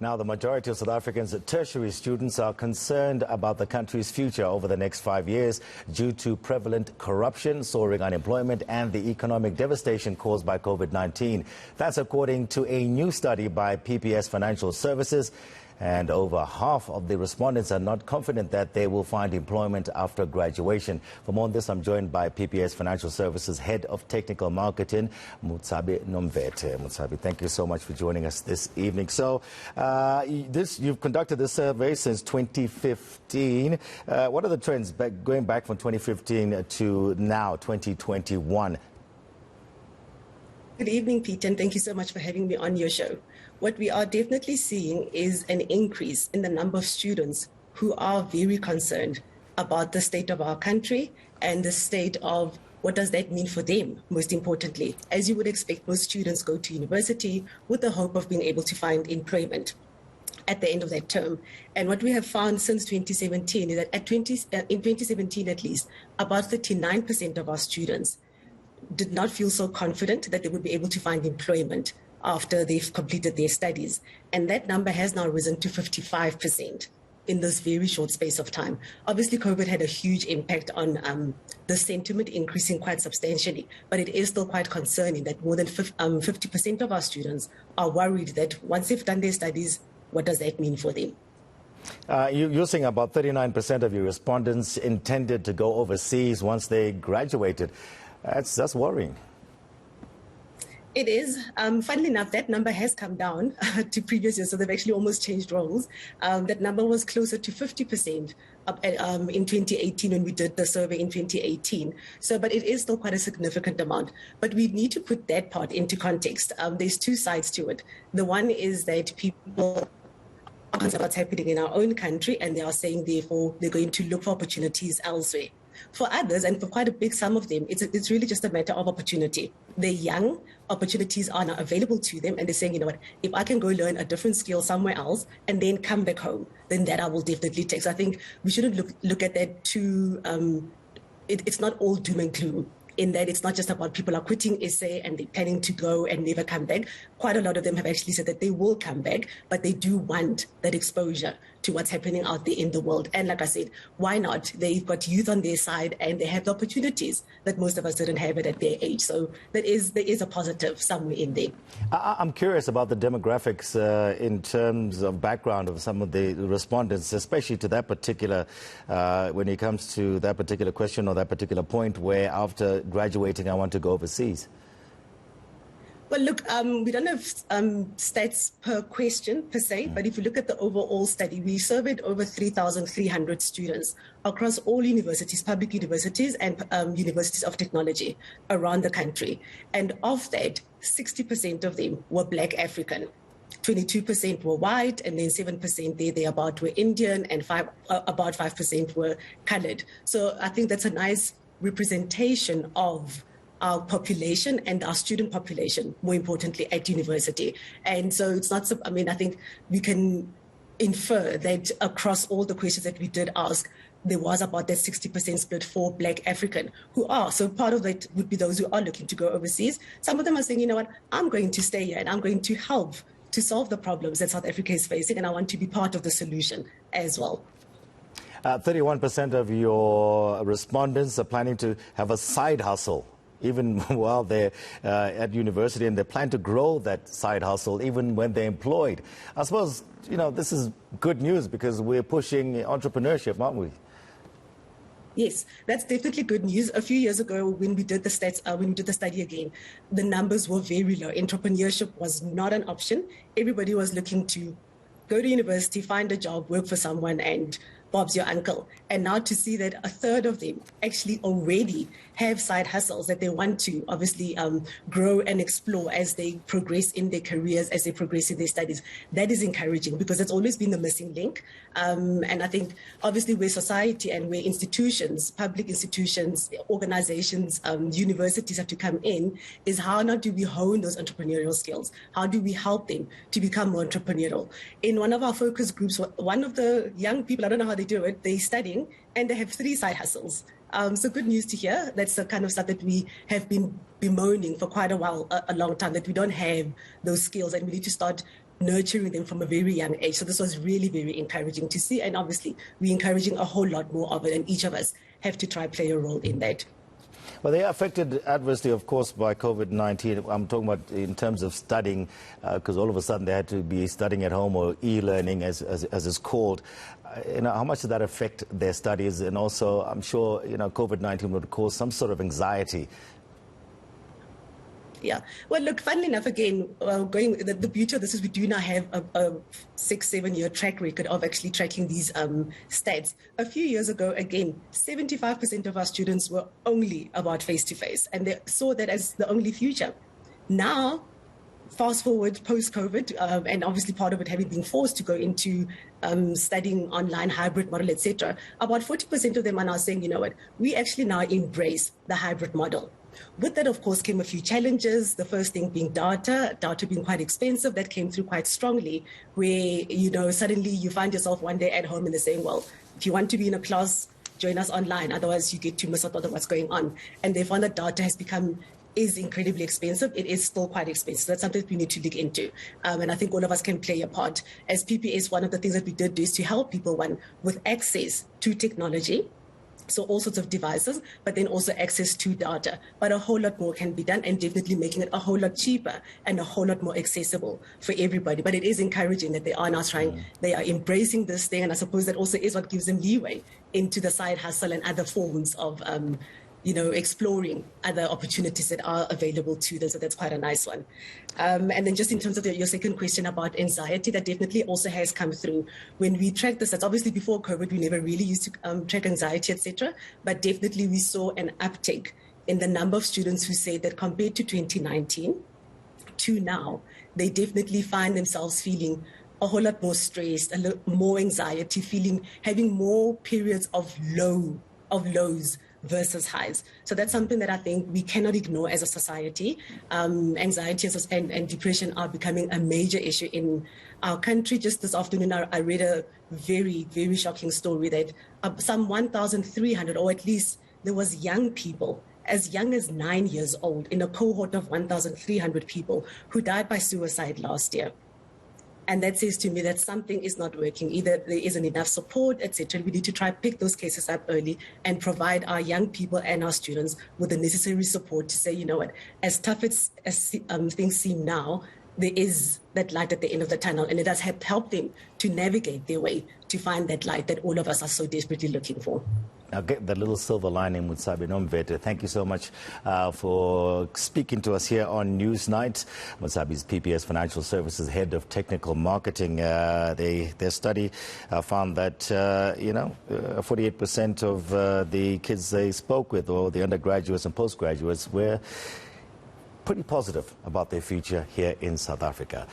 Now, the majority of South Africans' tertiary students are concerned about the country's future over the next 5 years due to prevalent corruption, soaring unemployment, and the economic devastation caused by COVID-19. That's according to a new study by PPS Financial Services. And over half of the respondents are not confident that they will find employment after graduation. For more on this, I'm joined by PPS Financial Services Head of Technical Marketing, Mutsabi Nomvete. Mutsabi, thank you so much for joining us this evening. So, you've conducted this survey since 2015. What are the trends going back from 2015 to now, 2021? Good evening, Pete, and thank you so much for having me on your show. What we are definitely seeing is an increase in the number of students who are very concerned about the state of our country and the state of what does that mean for them, most importantly. As you would expect, most students go to university with the hope of being able to find employment at the end of that term. And what we have found since 2017 is that in 2017 at least, about 39% of our students did not feel so confident that they would be able to find employment after they've completed their studies. And that number has now risen to 55% in this very short space of time. Obviously, COVID had a huge impact on the sentiment increasing quite substantially, but it is still quite concerning that more than 50% of our students are worried that once they've done their studies, what does that mean for them? You're saying about 39% of your respondents intended to go overseas once they graduated. That's worrying. It is. Funnily enough, that number has come down to previous years, so they've actually almost changed roles. That number was closer to 50% in 2018 when we did the survey in 2018. So, but it is still quite a significant amount. But we need to put that part into context. There's two sides to it. The one is that people are concerned about what's happening in our own country, and they are saying, therefore, they're going to look for opportunities elsewhere. For others, and for quite a big sum of them, it's really just a matter of opportunity. They're young, opportunities are now available to them, and they're saying, you know what, if I can go learn a different skill somewhere else and then come back home, then that I will definitely take. So I think we shouldn't look at that too, it's not all doom and gloom, in that it's not just about people are quitting SA and they're planning to go and never come back. Quite a lot of them have actually said that they will come back, but they do want that exposure to what's happening out there in the world. And like I said, why not? They've got youth on their side and they have the opportunities that most of us didn't have it at their age. So there is a positive somewhere in there. I'm curious about the demographics in terms of background of some of the respondents, especially to that particular, when it comes to that particular question or that particular point where after graduating I want to go overseas. Well, look, we don't have stats per question per se, but if you look at the overall study, we surveyed over 3,300 students across all universities, public universities and universities of technology around the country. And of that, 60% of them were Black African. 22% were white, and then 7% thereabout were Indian, and about 5% were colored. So I think that's a nice representation of our population and our student population, more importantly, at university. And so it's not, I mean, I think we can infer that across all the questions that we did ask, there was about that 60% split for Black African who are. So part of it would be those who are looking to go overseas. Some of them are saying, you know what, I'm going to stay here and I'm going to help to solve the problems that South Africa is facing, and I want to be part of the solution as well. 31% of your respondents are planning to have a side hustle even while they're at university, and they plan to grow that side hustle even when they're employed. I suppose, you know, this is good news because we're pushing entrepreneurship, aren't we? Yes, that's definitely good news. A few years ago, when we did the stats, when we did the study again, the numbers were very low. Entrepreneurship was not an option. Everybody was looking to go to university, find a job, work for someone, and Bob's your uncle. And now to see that a third of them actually already have side hustles that they want to obviously grow and explore as they progress in their careers, as they progress in their studies, that is encouraging because that's always been the missing link. And I think obviously where society and where institutions, public institutions, organizations, universities have to come in is how now do we hone those entrepreneurial skills? How do we help them to become more entrepreneurial? In one of our focus groups, one of the young people, I don't know how they do it, they're studying and they have 3 side hustles. So good news to hear. That's the kind of stuff that we have been bemoaning for quite a while, a long time, that we don't have those skills and we need to start nurturing them from a very young age. So this was really very encouraging to see. And obviously, we're encouraging a whole lot more of it. And each of us have to try play a role in that. Well, they are affected adversely, of course, by COVID-19. I'm talking about in terms of studying, because all of a sudden they had to be studying at home, or e-learning as it's called. How much did that affect their studies? And also, I'm sure, COVID-19 would cause some sort of anxiety. Yeah. Well, look, funnily enough, again, the beauty of this is we do now have a 6-7 year track record of actually tracking these stats. A few years ago, again, 75% of our students were only about face-to-face, and they saw that as the only future. Now, fast forward post-COVID, and obviously part of it having been forced to go into studying online, hybrid model, etc., about 40% of them are now saying, you know what, we actually now embrace the hybrid model. With that, of course, came a few challenges. The first thing being data being quite expensive. That came through quite strongly, where, suddenly you find yourself one day at home and they're saying, well, if you want to be in a class, join us online. Otherwise, you get to miss out on what's going on. And they found that data is incredibly expensive. It is still quite expensive. That's something that we need to dig into. And I think all of us can play a part. As PPS, one of the things that we did is to help people, with access to technology. So all sorts of devices, but then also access to data. But a whole lot more can be done, and definitely making it a whole lot cheaper and a whole lot more accessible for everybody. But it is encouraging that they are now they are embracing this thing. And I suppose that also is what gives them leeway into the side hustle and other forms of, exploring other opportunities that are available to them. So that's quite a nice one. And then just in terms of your second question about anxiety, that definitely also has come through when we track this. That's obviously before COVID, we never really used to track anxiety, etc. But definitely we saw an uptake in the number of students who say that compared to 2019 to now, they definitely find themselves feeling a whole lot more stressed, a lot more anxiety, having more periods of lows versus highs. So that's something that I think we cannot ignore as a society. Anxiety and depression are becoming a major issue in our country. Just this afternoon, I read a very, very shocking story that some 1,300, or at least there was young people as young as 9 years old in a cohort of 1,300 people who died by suicide last year. And that says to me that something is not working. Either there isn't enough support, etc. We need to try pick those cases up early and provide our young people and our students with the necessary support to say, you know what, as tough as things seem now, there is that light at the end of the tunnel, and it does help them to navigate their way to find that light that all of us are so desperately looking for. Now, get the little silver lining with Motsabi Nomvete. Thank you so much for speaking to us here on Newsnight. Motsabi's PPS Financial Services Head of Technical Marketing. Their study found that, 48% of the kids they spoke with, or the undergraduates and postgraduates, were pretty positive about their future here in South Africa.